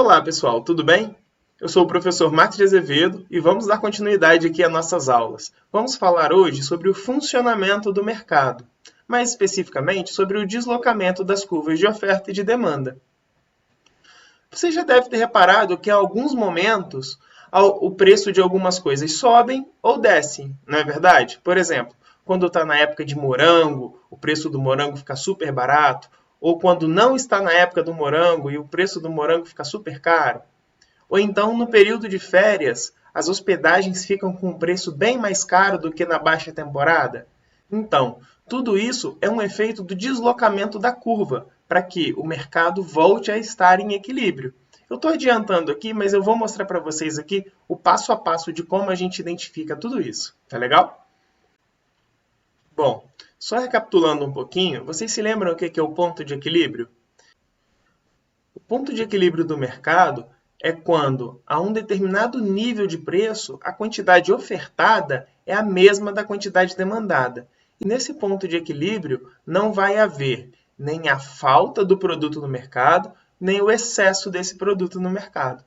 Olá, pessoal, tudo bem? Eu sou o professor Marcos de Azevedo e vamos dar continuidade aqui às nossas aulas. Vamos falar hoje sobre o funcionamento do mercado, mais especificamente sobre o deslocamento das curvas de oferta e de demanda. Você já deve ter reparado que em alguns momentos o preço de algumas coisas sobem ou descem, não é verdade? Por exemplo, quando está na época de morango, o preço do morango fica super barato, ou quando não está na época do morango e o preço do morango fica super caro. Ou então, no período de férias, as hospedagens ficam com um preço bem mais caro do que na baixa temporada. Então, tudo isso é um efeito do deslocamento da curva, para que o mercado volte a estar em equilíbrio. Eu estou adiantando aqui, mas eu vou mostrar para vocês aqui o passo a passo de como a gente identifica tudo isso. Tá legal? Bom, só recapitulando um pouquinho, vocês se lembram o que é o ponto de equilíbrio? O ponto de equilíbrio do mercado é quando, a um determinado nível de preço, a quantidade ofertada é a mesma da quantidade demandada. E nesse ponto de equilíbrio não vai haver nem a falta do produto no mercado, nem o excesso desse produto no mercado.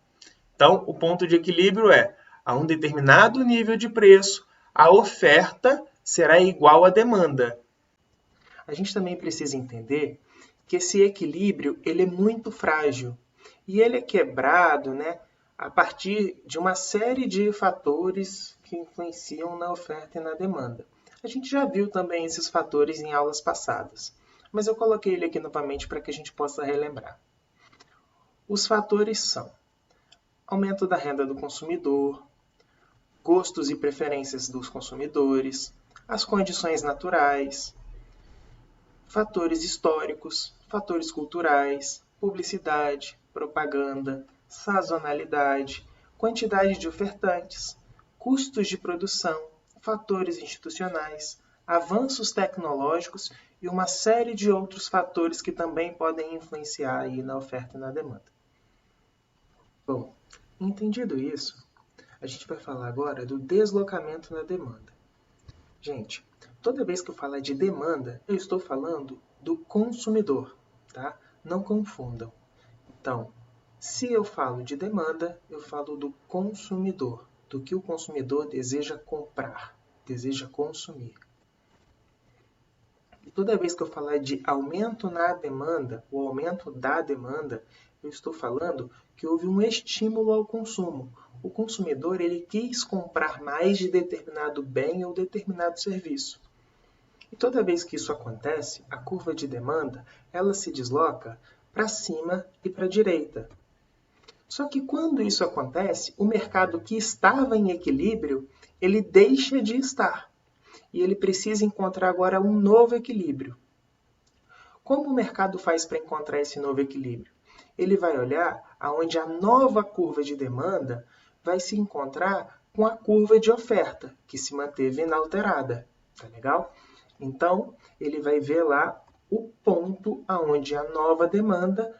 Então, o ponto de equilíbrio é, a um determinado nível de preço, a oferta será igual à demanda. A gente também precisa entender que esse equilíbrio ele é muito frágil e ele é quebrado, a partir de uma série de fatores que influenciam na oferta e na demanda. A gente já viu também esses fatores em aulas passadas, mas eu coloquei ele aqui novamente para que a gente possa relembrar. Os fatores são aumento da renda do consumidor, gostos e preferências dos consumidores, as condições naturais, fatores históricos, fatores culturais, publicidade, propaganda, sazonalidade, quantidade de ofertantes, custos de produção, fatores institucionais, avanços tecnológicos e uma série de outros fatores que também podem influenciar aí na oferta e na demanda. Bom, entendido isso, a gente vai falar agora do deslocamento na demanda. Gente, toda vez que eu falar de demanda, eu estou falando do consumidor, tá? Não confundam. Então, se eu falo de demanda, eu falo do consumidor, do que o consumidor deseja comprar, deseja consumir. E toda vez que eu falar de aumento na demanda, o aumento da demanda, eu estou falando que houve um estímulo ao consumo. O consumidor ele quis comprar mais de determinado bem ou determinado serviço. E toda vez que isso acontece, a curva de demanda ela se desloca para cima e para a direita. Só que quando isso acontece, o mercado que estava em equilíbrio, ele deixa de estar. E ele precisa encontrar agora um novo equilíbrio. Como o mercado faz para encontrar esse novo equilíbrio? Ele vai olhar aonde a nova curva de demanda vai se encontrar com a curva de oferta, que se manteve inalterada. Tá legal? Então, ele vai ver lá o ponto aonde a nova demanda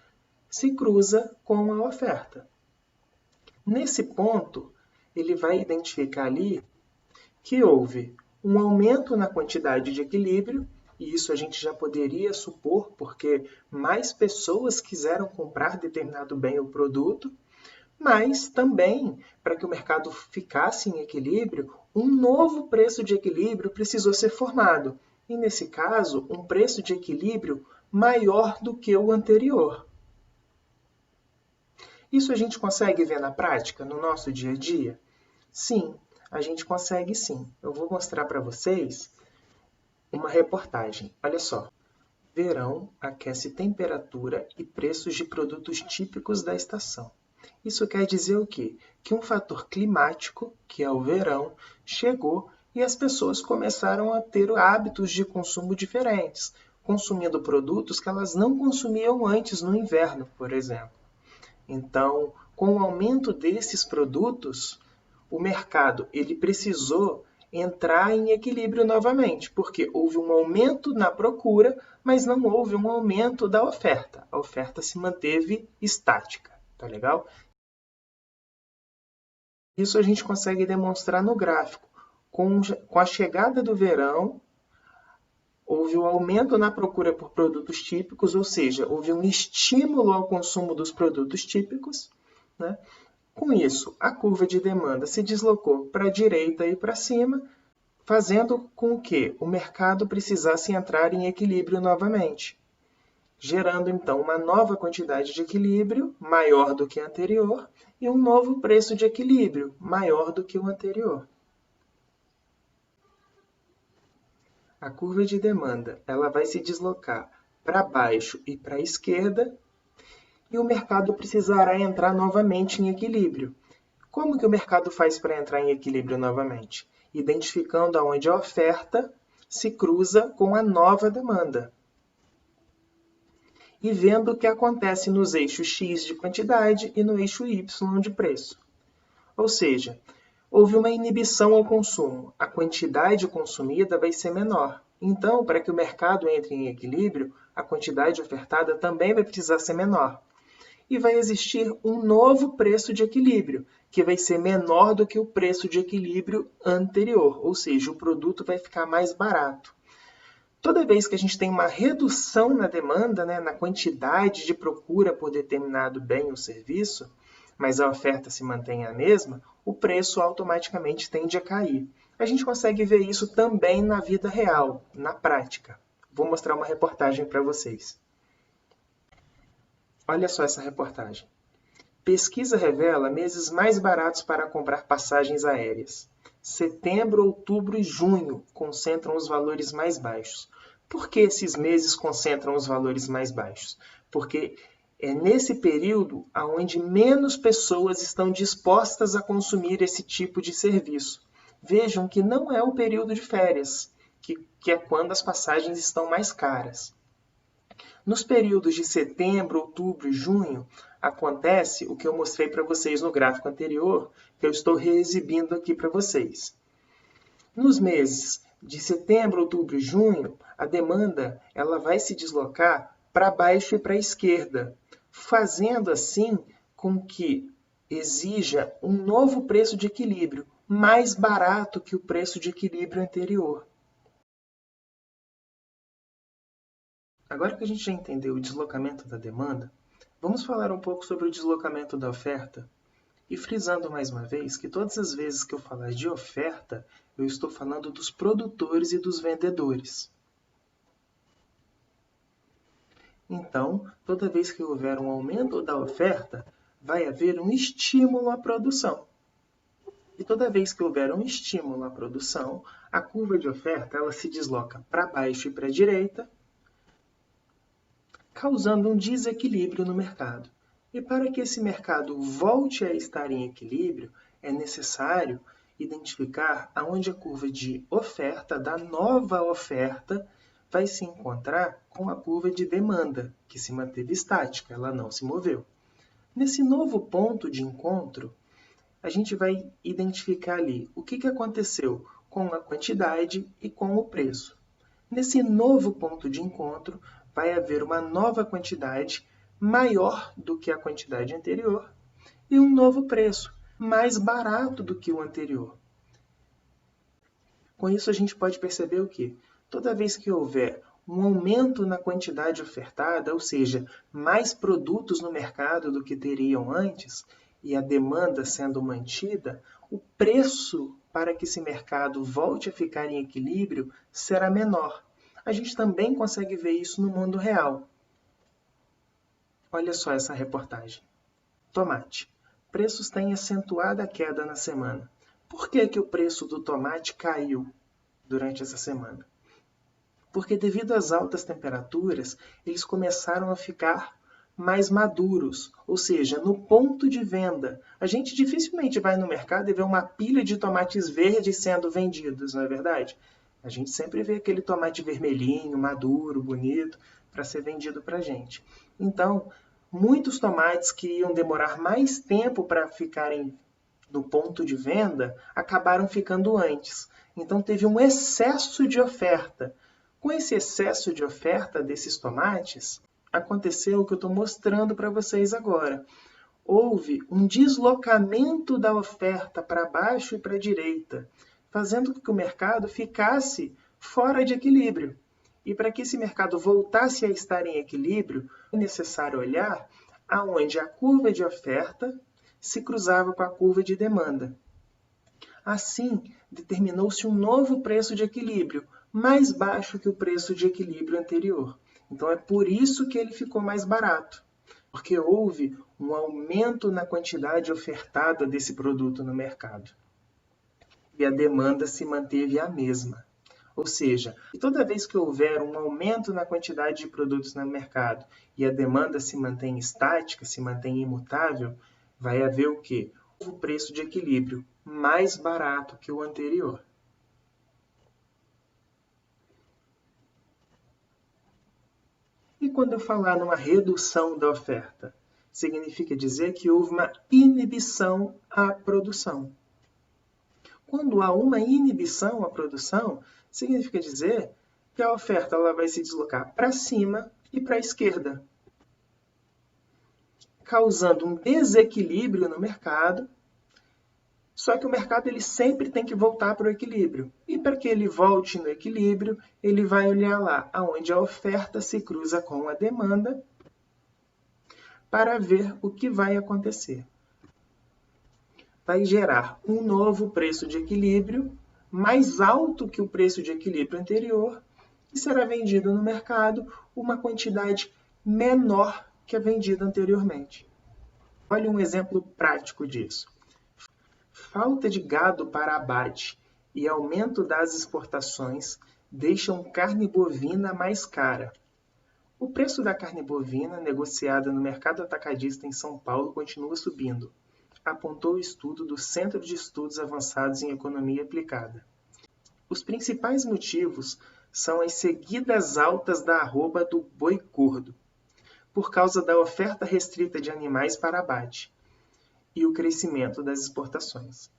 se cruza com a oferta. Nesse ponto, ele vai identificar ali que houve um aumento na quantidade de equilíbrio, e isso a gente já poderia supor, porque mais pessoas quiseram comprar determinado bem ou produto, mas também, para que o mercado ficasse em equilíbrio, um novo preço de equilíbrio precisou ser formado. E, nesse caso, um preço de equilíbrio maior do que o anterior. Isso a gente consegue ver na prática, no nosso dia a dia? Sim, a gente consegue sim. Eu vou mostrar para vocês uma reportagem. Olha só. Verão aquece temperatura e preços de produtos típicos da estação. Isso quer dizer o quê? Que um fator climático, que é o verão, chegou e as pessoas começaram a ter hábitos de consumo diferentes, consumindo produtos que elas não consumiam antes no inverno, por exemplo. Então, com o aumento desses produtos, o mercado ele precisou entrar em equilíbrio novamente, porque houve um aumento na procura, mas não houve um aumento da oferta. A oferta se manteve estática, tá legal? Isso a gente consegue demonstrar no gráfico. Com a chegada do verão, houve um aumento na procura por produtos típicos, ou seja, houve um estímulo ao consumo dos produtos típicos, né? Com isso, a curva de demanda se deslocou para a direita e para cima, fazendo com que o mercado precisasse entrar em equilíbrio novamente, gerando então uma nova quantidade de equilíbrio, maior do que a anterior, e um novo preço de equilíbrio, maior do que o anterior. A curva de demanda ela vai se deslocar para baixo e para a esquerda, e o mercado precisará entrar novamente em equilíbrio. Como que o mercado faz para entrar em equilíbrio novamente? Identificando aonde a oferta se cruza com a nova demanda. E vendo o que acontece nos eixos X de quantidade e no eixo Y de preço. Ou seja, houve uma inibição ao consumo. A quantidade consumida vai ser menor. Então, para que o mercado entre em equilíbrio, a quantidade ofertada também vai precisar ser menor. E vai existir um novo preço de equilíbrio, que vai ser menor do que o preço de equilíbrio anterior, ou seja, o produto vai ficar mais barato. Toda vez que a gente tem uma redução na demanda, na quantidade de procura por determinado bem ou serviço, mas a oferta se mantém a mesma, o preço automaticamente tende a cair. A gente consegue ver isso também na vida real, na prática. Vou mostrar uma reportagem para vocês. Olha só essa reportagem. Pesquisa revela meses mais baratos para comprar passagens aéreas. Setembro, outubro e junho concentram os valores mais baixos. Por que esses meses concentram os valores mais baixos? Porque é nesse período onde menos pessoas estão dispostas a consumir esse tipo de serviço. Vejam que não é o período de férias, que é quando as passagens estão mais caras. Nos períodos de setembro, outubro e junho, acontece o que eu mostrei para vocês no gráfico anterior, que eu estou reexibindo aqui para vocês. Nos meses de setembro, outubro e junho, a demanda ela vai se deslocar para baixo e para a esquerda, fazendo assim com que exija um novo preço de equilíbrio, mais barato que o preço de equilíbrio anterior. Agora que a gente já entendeu o deslocamento da demanda, vamos falar um pouco sobre o deslocamento da oferta. E frisando mais uma vez que todas as vezes que eu falar de oferta, eu estou falando dos produtores e dos vendedores. Então, toda vez que houver um aumento da oferta, vai haver um estímulo à produção. E toda vez que houver um estímulo à produção, a curva de oferta ela se desloca para baixo e para a direita, causando um desequilíbrio no mercado. E para que esse mercado volte a estar em equilíbrio, é necessário identificar aonde a curva de oferta, da nova oferta, vai se encontrar com a curva de demanda, que se manteve estática, ela não se moveu. Nesse novo ponto de encontro, a gente vai identificar ali o que aconteceu com a quantidade e com o preço. Nesse novo ponto de encontro, vai haver uma nova quantidade maior do que a quantidade anterior e um novo preço, mais barato do que o anterior. Com isso, a gente pode perceber o quê? Toda vez que houver um aumento na quantidade ofertada, ou seja, mais produtos no mercado do que teriam antes, e a demanda sendo mantida, o preço para que esse mercado volte a ficar em equilíbrio será menor. A gente também consegue ver isso no mundo real. Olha só essa reportagem. Tomate. Preços têm acentuado a queda na semana. Por que o preço do tomate caiu durante essa semana? Porque devido às altas temperaturas, eles começaram a ficar mais maduros, ou seja, no ponto de venda. A gente dificilmente vai no mercado e vê uma pilha de tomates verdes sendo vendidos, não é verdade? A gente sempre vê aquele tomate vermelhinho, maduro, bonito, para ser vendido para a gente. Então, muitos tomates que iam demorar mais tempo para ficarem no ponto de venda, acabaram ficando antes. Então, teve um excesso de oferta. Com esse excesso de oferta desses tomates, aconteceu o que eu estou mostrando para vocês agora. Houve um deslocamento da oferta para baixo e para a direita, fazendo com que o mercado ficasse fora de equilíbrio. E para que esse mercado voltasse a estar em equilíbrio, é necessário olhar aonde a curva de oferta se cruzava com a curva de demanda. Assim, determinou-se um novo preço de equilíbrio, mais baixo que o preço de equilíbrio anterior. Então, é por isso que ele ficou mais barato, porque houve um aumento na quantidade ofertada desse produto no mercado. E a demanda se manteve a mesma. Ou seja, toda vez que houver um aumento na quantidade de produtos no mercado e a demanda se mantém estática, se mantém imutável, vai haver o quê? O preço de equilíbrio mais barato que o anterior. E quando eu falar numa redução da oferta, significa dizer que houve uma inibição à produção. Quando há uma inibição à produção, significa dizer que a oferta ela vai se deslocar para cima e para a esquerda, causando um desequilíbrio no mercado. Só que o mercado ele sempre tem que voltar para o equilíbrio. E para que ele volte no equilíbrio, ele vai olhar lá onde a oferta se cruza com a demanda para ver o que vai acontecer. Vai gerar um novo preço de equilíbrio, mais alto que o preço de equilíbrio anterior, e será vendido no mercado uma quantidade menor que a vendida anteriormente. Olha um exemplo prático disso. Falta de gado para abate e aumento das exportações deixam carne bovina mais cara. O preço da carne bovina negociada no mercado atacadista em São Paulo continua subindo, apontou o estudo do Centro de Estudos Avançados em Economia Aplicada. Os principais motivos são as seguidas altas da arroba do boi gordo, por causa da oferta restrita de animais para abate e o crescimento das exportações.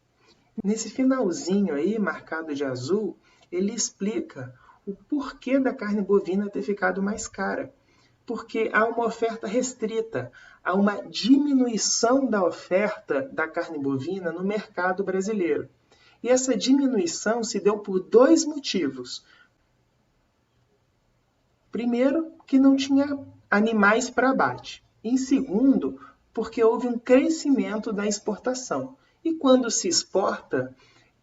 Nesse finalzinho aí, marcado de azul, ele explica o porquê da carne bovina ter ficado mais cara. Porque há uma oferta restrita, há uma diminuição da oferta da carne bovina no mercado brasileiro. E essa diminuição se deu por dois motivos. Primeiro, que não tinha animais para abate. Em segundo, porque houve um crescimento da exportação. E quando se exporta,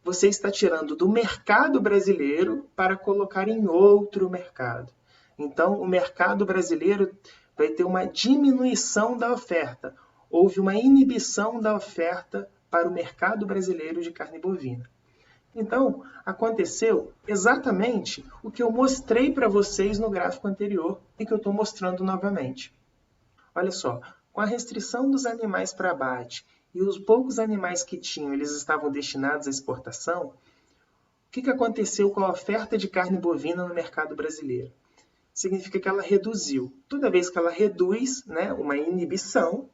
você está tirando do mercado brasileiro para colocar em outro mercado. Então, o mercado brasileiro vai ter uma diminuição da oferta. Houve uma inibição da oferta para o mercado brasileiro de carne bovina. Então, aconteceu exatamente o que eu mostrei para vocês no gráfico anterior e que eu estou mostrando novamente. Olha só, com a restrição dos animais para abate e os poucos animais que tinham, eles estavam destinados à exportação, o que aconteceu com a oferta de carne bovina no mercado brasileiro? Significa que ela reduziu. Toda vez que ela reduz, uma inibição,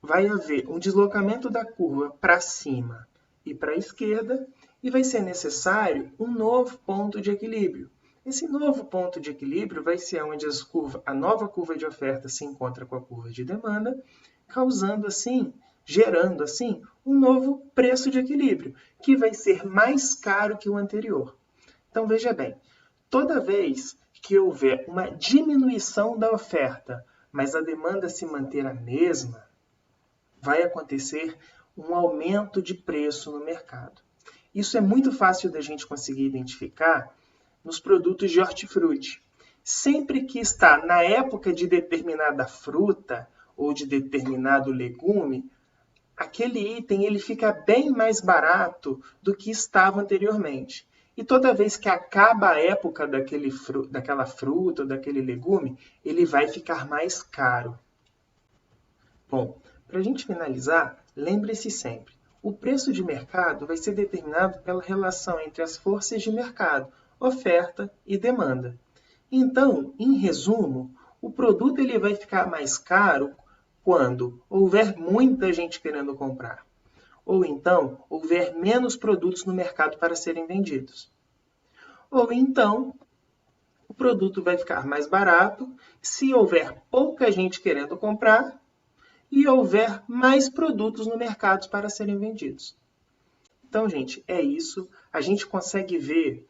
vai haver um deslocamento da curva para cima e para a esquerda e vai ser necessário um novo ponto de equilíbrio. Esse novo ponto de equilíbrio vai ser onde a nova curva de oferta se encontra com a curva de demanda, gerando assim, um novo preço de equilíbrio, que vai ser mais caro que o anterior. Então, veja bem, toda vez que houver uma diminuição da oferta, mas a demanda se manter a mesma, vai acontecer um aumento de preço no mercado. Isso é muito fácil da gente conseguir identificar nos produtos de hortifruti. Sempre que está na época de determinada fruta ou de determinado legume, aquele item ele fica bem mais barato do que estava anteriormente. E toda vez que acaba a época daquela fruta ou daquele legume, ele vai ficar mais caro. Bom, para a gente finalizar, lembre-se sempre, o preço de mercado vai ser determinado pela relação entre as forças de mercado, oferta e demanda. Então, em resumo, o produto ele vai ficar mais caro quando houver muita gente querendo comprar, ou então houver menos produtos no mercado para serem vendidos. Ou então, o produto vai ficar mais barato se houver pouca gente querendo comprar e houver mais produtos no mercado para serem vendidos. Então, gente, é isso. A gente consegue ver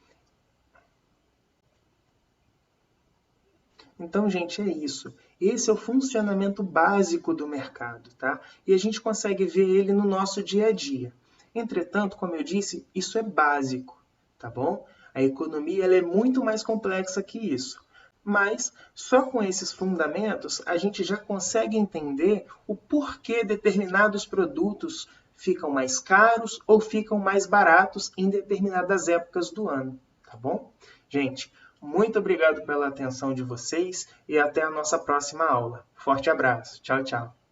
Então, gente, é isso. Esse é o funcionamento básico do mercado, tá? E a gente consegue ver ele no nosso dia a dia. Entretanto, como eu disse, isso é básico, tá bom? A economia ela é muito mais complexa que isso. Mas só com esses fundamentos a gente já consegue entender o porquê determinados produtos ficam mais caros ou ficam mais baratos em determinadas épocas do ano, tá bom? Gente, muito obrigado pela atenção de vocês e até a nossa próxima aula. Forte abraço. Tchau, tchau.